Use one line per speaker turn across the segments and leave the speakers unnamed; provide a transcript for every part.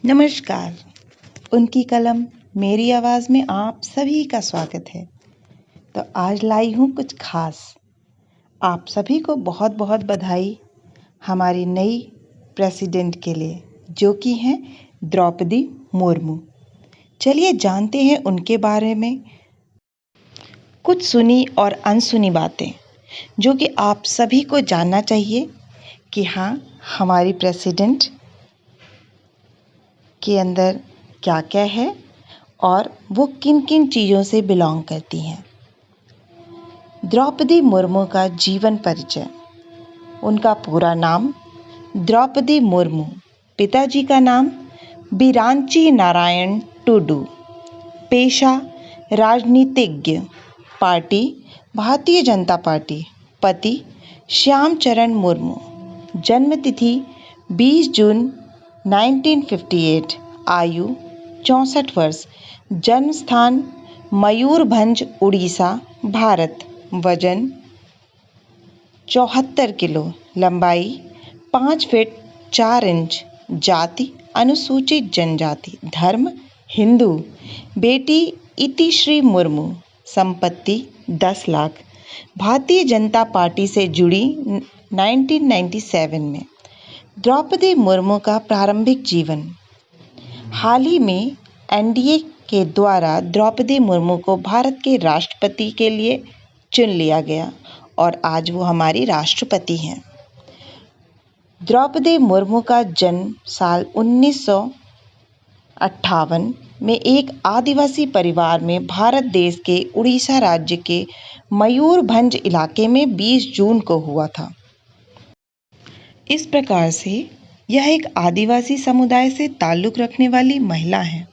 नमस्कार। उनकी कलम मेरी आवाज़ में आप सभी का स्वागत है। तो आज लाई हूँ कुछ खास। आप सभी को बहुत बहुत बधाई हमारी नई प्रेसिडेंट के लिए, जो कि हैं द्रौपदी मुर्मू। चलिए जानते हैं उनके बारे में कुछ सुनी और अनसुनी बातें, जो कि आप सभी को जानना चाहिए कि हाँ, हमारी प्रेसिडेंट के अंदर क्या क्या है और वो किन किन चीज़ों से बिलोंग करती हैं। द्रौपदी मुर्मू का जीवन परिचय। उनका पूरा नाम द्रौपदी मुर्मू, पिताजी का नाम बिरांची नारायण टुडू, पेशा राजनीतिज्ञ, पार्टी भारतीय जनता पार्टी, पति श्यामचरण मुर्मू, जन्मतिथि 20 जून 1958, आयु 64 वर्ष, जन्म स्थान मयूरभंज उड़ीसा भारत, वजन 74 किलो, लंबाई 5 फीट 4 इंच, जाति अनुसूचित जनजाति, धर्म हिंदू, बेटी इतिश्री मुर्मू, संपत्ति 10 लाख, भारतीय जनता पार्टी से जुड़ी 1997 में। द्रौपदी मुर्मू का प्रारंभिक जीवन। हाल ही में एनडीए के द्वारा द्रौपदी मुर्मू को भारत के राष्ट्रपति के लिए चुन लिया गया और आज वो हमारी राष्ट्रपति हैं। द्रौपदी मुर्मू का जन्म साल 1958 में एक आदिवासी परिवार में भारत देश के उड़ीसा राज्य के मयूरभंज इलाके में 20 जून को हुआ था। इस प्रकार से यह एक आदिवासी समुदाय से ताल्लुक़ रखने वाली महिला हैं।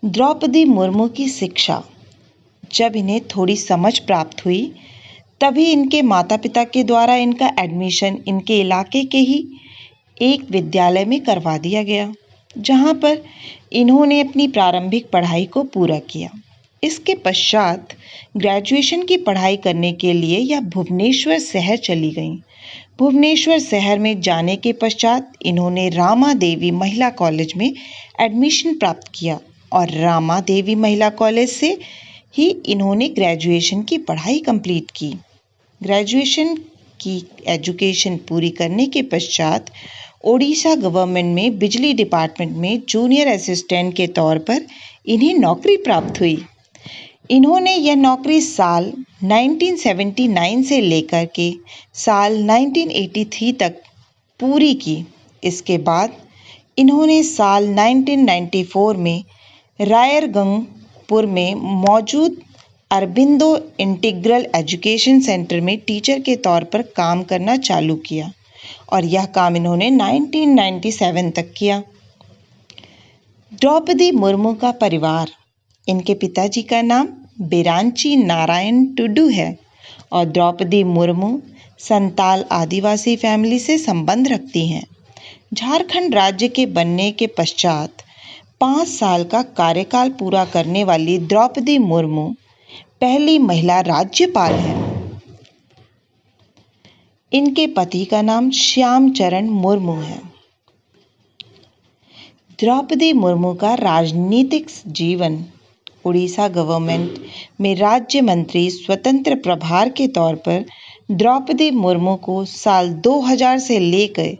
द्रौपदी मुर्मू की शिक्षा। जब इन्हें थोड़ी समझ प्राप्त हुई तभी इनके माता पिता के द्वारा इनका एडमिशन इनके इलाके के ही एक विद्यालय में करवा दिया गया, जहां पर इन्होंने अपनी प्रारंभिक पढ़ाई को पूरा किया। इसके पश्चात ग्रेजुएशन की पढ़ाई करने के लिए यह भुवनेश्वर शहर चली गईं। भुवनेश्वर शहर में जाने के पश्चात इन्होंने रामा देवी महिला कॉलेज में एडमिशन प्राप्त किया और रामा देवी महिला कॉलेज से ही इन्होंने ग्रेजुएशन की पढ़ाई कंप्लीट की। ग्रेजुएशन की एजुकेशन पूरी करने के पश्चात ओडिशा गवर्नमेंट में बिजली डिपार्टमेंट में जूनियर असिस्टेंट के तौर पर इन्हें नौकरी प्राप्त हुई। इन्होंने यह नौकरी साल 1979 से लेकर के साल 1983 तक पूरी की। इसके बाद इन्होंने साल 1994 में रायरगंगपुर में मौजूद अरबिंदो इंटीग्रल एजुकेशन सेंटर में टीचर के तौर पर काम करना चालू किया और यह काम इन्होंने 1997 तक किया। द्रौपदी मुर्मू का परिवार। इनके पिताजी का नाम बिरांची नारायण टुडू है और द्रौपदी मुर्मू संताल आदिवासी फैमिली से संबंध रखती हैं। झारखंड राज्य के बनने के पश्चात 5 साल का कार्यकाल पूरा करने वाली द्रौपदी मुर्मू पहली महिला राज्यपाल हैं। इनके पति का नाम श्यामचरण मुर्मू है। द्रौपदी मुर्मू का राजनीतिक जीवन। उड़ीसा गवर्नमेंट में राज्य मंत्री स्वतंत्र प्रभार के तौर पर द्रौपदी मुर्मू को साल 2000 से लेकर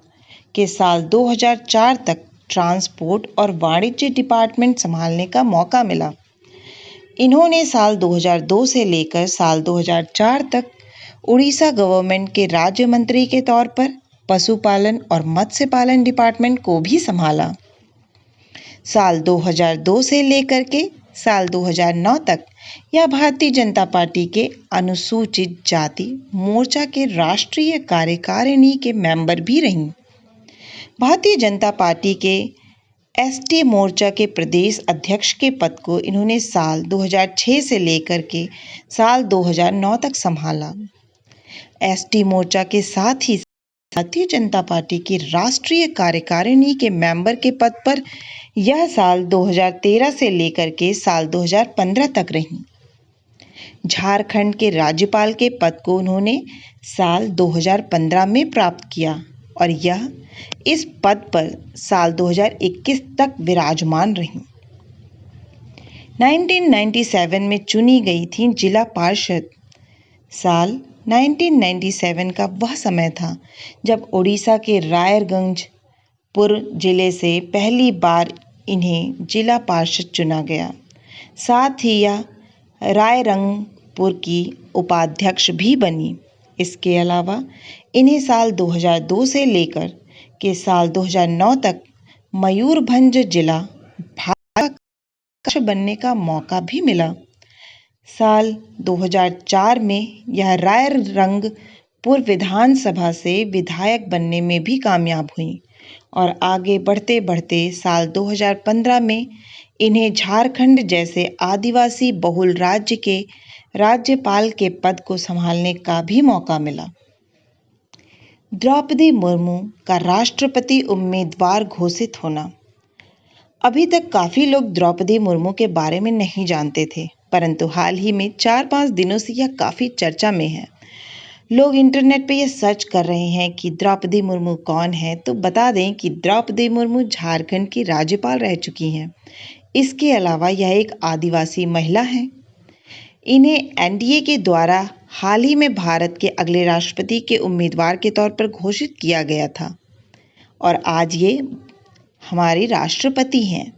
के साल 2004 तक ट्रांसपोर्ट और वाणिज्य डिपार्टमेंट संभालने का मौका मिला। इन्होंने साल 2002 से लेकर साल 2004 तक उड़ीसा गवर्नमेंट के राज्य मंत्री के तौर पर पशुपालन और मत्स्य पालन डिपार्टमेंट को भी संभाला। साल 2002 से लेकर के साल 2009 तक यह भारतीय जनता पार्टी के अनुसूचित जाति मोर्चा के राष्ट्रीय कार्यकारिणी के मेंबर भी रहीं। भारतीय जनता पार्टी के एसटी मोर्चा के प्रदेश अध्यक्ष के पद को इन्होंने साल 2006 से लेकर के साल 2009 तक संभाला। एसटी मोर्चा के साथ ही भारतीय जनता पार्टी की राष्ट्रीय कार्यकारिणी के मेंबर के पद पर यह साल 2013 से लेकर के साल 2015 तक रहीं। झारखंड के राज्यपाल के पद को उन्होंने साल 2015 में प्राप्त किया और यह इस पद पर साल 2021 तक विराजमान रहीं। 1997 में चुनी गई थीं जिला पार्षद। साल 1997 का वह समय था जब ओडिशा के रायरगंजपुर जिले से पहली बार इन्हें जिला पार्षद चुना गया। साथ ही यह रायरंगपुर की उपाध्यक्ष भी बनी। इसके अलावा इन्हें साल 2002 से लेकर के साल 2009 तक मयूरभंज जिला भाजपा बनने का मौका भी मिला। साल 2004 में यह रायरंगपुर विधानसभा से विधायक बनने में भी कामयाब हुई और आगे बढ़ते बढ़ते साल 2015 में इन्हें झारखंड जैसे आदिवासी बहुल राज्य के राज्यपाल के पद को संभालने का भी मौका मिला। द्रौपदी मुर्मू का राष्ट्रपति उम्मीदवार घोषित होना। अभी तक काफ़ी लोग द्रौपदी मुर्मू के बारे में नहीं जानते थे, परंतु हाल ही में 4-5 दिनों से यह काफ़ी चर्चा में है। लोग इंटरनेट पे ये सर्च कर रहे हैं कि द्रौपदी मुर्मू कौन है। तो बता दें कि द्रौपदी मुर्मू झारखंड की राज्यपाल रह चुकी हैं। इसके अलावा यह एक आदिवासी महिला हैं। इन्हें एनडीए के द्वारा हाल ही में भारत के अगले राष्ट्रपति के उम्मीदवार के तौर पर घोषित किया गया था और आज ये हमारी राष्ट्रपति हैं।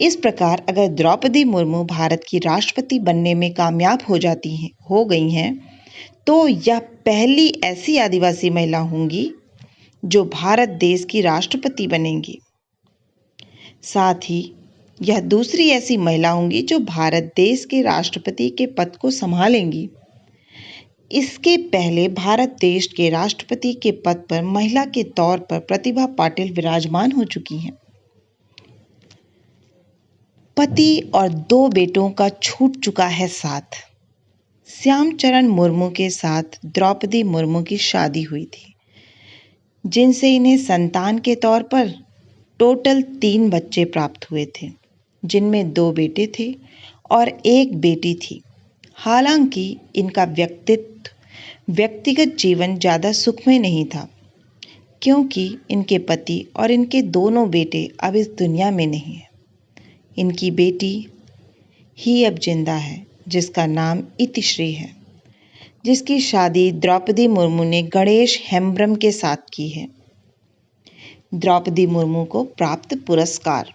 इस प्रकार अगर द्रौपदी मुर्मू भारत की राष्ट्रपति बनने में कामयाब हो गई हैं तो यह पहली ऐसी आदिवासी महिला होंगी जो भारत देश की राष्ट्रपति बनेंगी। साथ ही यह दूसरी ऐसी महिला होंगी जो भारत देश के राष्ट्रपति के पद को संभालेंगी। इसके पहले भारत देश के राष्ट्रपति के पद पर महिला के तौर पर प्रतिभा पाटिल विराजमान हो चुकी हैं। पति और 2 बेटों का छूट चुका है साथ। श्यामचरण मुर्मू के साथ द्रौपदी मुर्मू की शादी हुई थी, जिनसे इन्हें संतान के तौर पर टोटल 3 बच्चे प्राप्त हुए थे, जिनमें 2 बेटे थे और 1 बेटी थी। हालांकि इनका व्यक्तिगत जीवन ज़्यादा सुखमय नहीं था, क्योंकि इनके पति और इनके दोनों बेटे अब इस दुनिया में नहीं हैं। इनकी बेटी ही अब जिंदा है, जिसका नाम इतिश्री है, जिसकी शादी द्रौपदी मुर्मू ने गणेश हेम्ब्रम के साथ की है। द्रौपदी मुर्मू को प्राप्त पुरस्कार।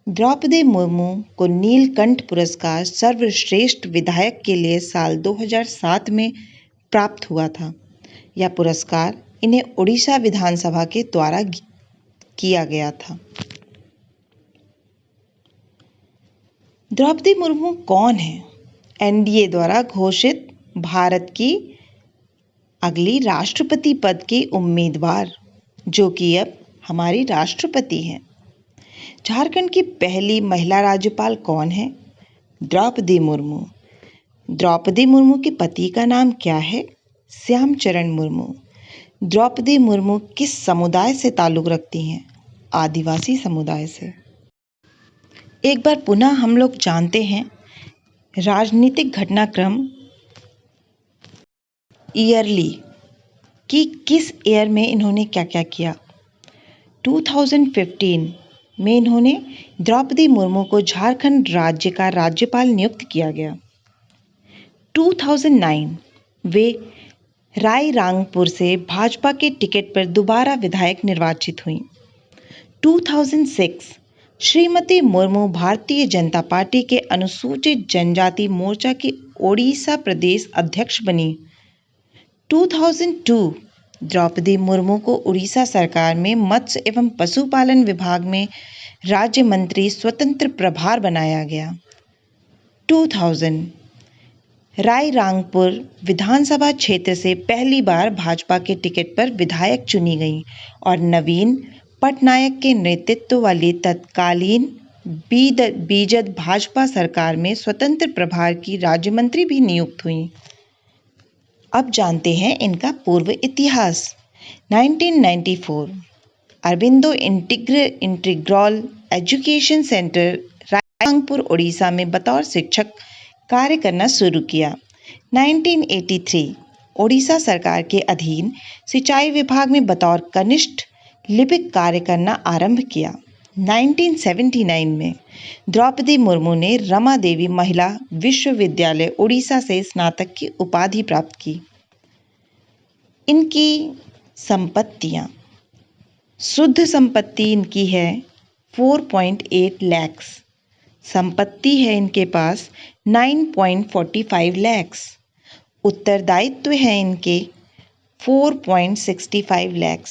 द्रौपदी मुर्मू को नीलकंठ पुरस्कार सर्वश्रेष्ठ विधायक के लिए साल 2007 में प्राप्त हुआ था। यह पुरस्कार इन्हें उड़ीसा विधानसभा के द्वारा किया गया था। द्रौपदी मुर्मू कौन है? एनडीए द्वारा घोषित भारत की अगली राष्ट्रपति पद की उम्मीदवार, जो कि अब हमारी राष्ट्रपति हैं। झारखंड की पहली महिला राज्यपाल कौन है? द्रौपदी मुर्मू। द्रौपदी मुर्मू के पति का नाम क्या है? श्यामचरण मुर्मू। द्रौपदी मुर्मू किस समुदाय से ताल्लुक़ रखती हैं? आदिवासी समुदाय से। एक बार पुनः हम लोग जानते हैं राजनीतिक घटनाक्रम ईयरली कि किस ईयर में इन्होंने क्या क्या किया। 2015 में इन्होंने द्रौपदी मुर्मू को झारखंड राज्य का राज्यपाल नियुक्त किया गया। 2009 वे रायरंगपुर से भाजपा के टिकट पर दोबारा विधायक निर्वाचित हुई। 2006 श्रीमती मुर्मू भारतीय जनता पार्टी के अनुसूचित जनजाति मोर्चा की ओडिशा प्रदेश अध्यक्ष बनी। 2002 द्रौपदी मुर्मू को उड़ीसा सरकार में मत्स्य एवं पशुपालन विभाग में राज्य मंत्री स्वतंत्र प्रभार बनाया गया। 2000 रायरंगपुर विधानसभा क्षेत्र से पहली बार भाजपा के टिकट पर विधायक चुनी गई और नवीन पटनायक के नेतृत्व वाली तत्कालीन बीजद भाजपा सरकार में स्वतंत्र प्रभार की राज्य मंत्री भी नियुक्त हुई। अब जानते हैं इनका पूर्व इतिहास। 1994 Aurobindo integral education centre Rairangpur Orissa में बतौर शिक्षक कार्य करना शुरू किया। 1983 ओडिशा सरकार के अधीन सिंचाई विभाग में बतौर कनिष्ठ लिपिक कार्य करना आरंभ किया। 1979 में द्रौपदी मुर्मू ने रमा देवी महिला विश्वविद्यालय उड़ीसा से स्नातक की उपाधि प्राप्त की। इनकी संपत्तियां, शुद्ध संपत्ति इनकी है 4.8 लाख, संपत्ति है इनके पास 9.45 लाख, उत्तरदायित्व है इनके 4.65 लाख।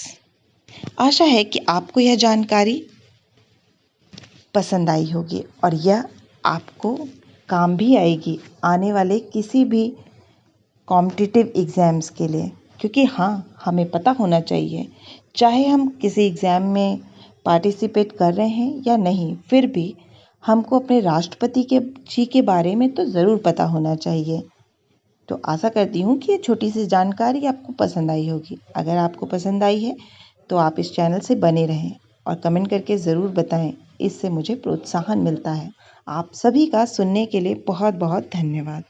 आशा है कि आपको यह जानकारी पसंद आई होगी और यह आपको काम भी आएगी आने वाले किसी भी कॉम्पिटिटिव एग्ज़ाम्स के लिए, क्योंकि हाँ, हमें पता होना चाहिए चाहे हम किसी एग्ज़ाम में पार्टिसिपेट कर रहे हैं या नहीं, फिर भी हमको अपने राष्ट्रपति जी के बारे में तो ज़रूर पता होना चाहिए। तो आशा करती हूँ कि ये छोटी सी जानकारी आपको पसंद आई होगी। अगर आपको पसंद आई है तो आप इस चैनल से बने रहें और कमेंट करके ज़रूर बताएं, इससे मुझे प्रोत्साहन मिलता है। आप सभी का सुनने के लिए बहुत बहुत धन्यवाद।